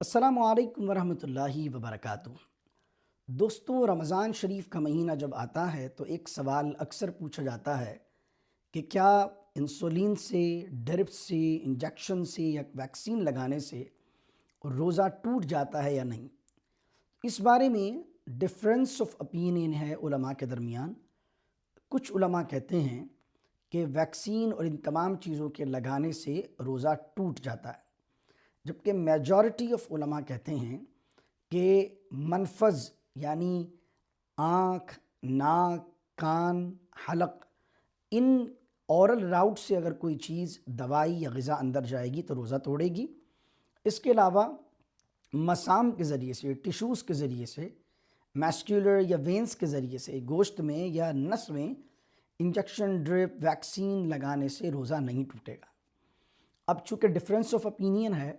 السلام علیکم ورحمۃ اللہ وبرکاتہ۔ دوستوں، رمضان شریف کا مہینہ جب آتا ہے تو ایک سوال اکثر پوچھا جاتا ہے کہ کیا انسولین سے، ڈرپ سے، انجیکشن سے یا ویکسین لگانے سے روزہ ٹوٹ جاتا ہے یا نہیں۔ اس بارے میں ڈفرینس آف اوپینین ہے علماء کے درمیان۔ کچھ علماء کہتے ہیں کہ ویکسین اور ان تمام چیزوں کے لگانے سے روزہ ٹوٹ جاتا ہے، جبکہ میجورٹی آف علماء کہتے ہیں کہ منفذ یعنی آنکھ، ناک، کان، حلق، ان اورل راؤٹ سے اگر کوئی چیز، دوائی یا غذا اندر جائے گی تو روزہ توڑے گی۔ اس کے علاوہ مسام کے ذریعے سے، ٹیشوز کے ذریعے سے، میسکیولر یا وینس کے ذریعے سے، گوشت میں یا نس میں انجیکشن، ڈرپ، ویکسین لگانے سے روزہ نہیں ٹوٹے گا۔ اب چونکہ ڈفرینس آف اوپینین ہے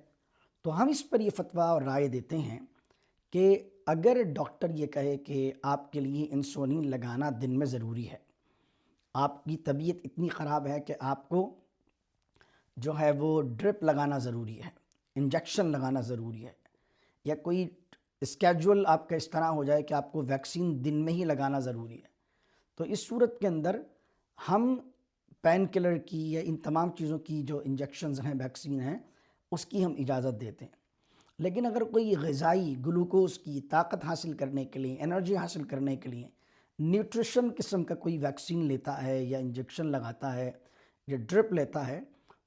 تو ہم اس پر یہ فتویٰ اور رائے دیتے ہیں کہ اگر ڈاکٹر یہ کہے کہ آپ کے لیے انسولین لگانا دن میں ضروری ہے، آپ کی طبیعت اتنی خراب ہے کہ آپ کو جو ہے وہ ڈرپ لگانا ضروری ہے، انجیکشن لگانا ضروری ہے، یا کوئی اسکیجول آپ کا اس طرح ہو جائے کہ آپ کو ویکسین دن میں ہی لگانا ضروری ہے، تو اس صورت کے اندر ہم پین کلر کی یا ان تمام چیزوں کی جو انجیکشنز ہیں، ویکسین ہیں، اس کی ہم اجازت دیتے ہیں۔ لیکن اگر کوئی غذائی گلوکوز کی طاقت حاصل کرنے کے لیے، انرجی حاصل کرنے کے لیے نیوٹریشن قسم کا کوئی ویکسین لیتا ہے یا انجیکشن لگاتا ہے یا ڈرپ لیتا ہے،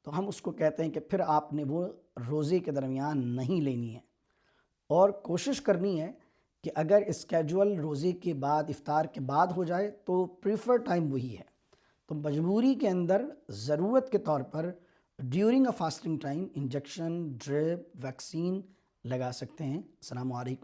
تو ہم اس کو کہتے ہیں کہ پھر آپ نے وہ روزے کے درمیان نہیں لینی ہے، اور کوشش کرنی ہے کہ اگر اسکیجول روزے کے بعد، افطار کے بعد ہو جائے تو پریفر ٹائم وہی ہے۔ تو مجبوری کے اندر ضرورت کے طور پر during a fasting time injection, drip, vaccine لگا سکتے ہیں۔ السلام علیکم۔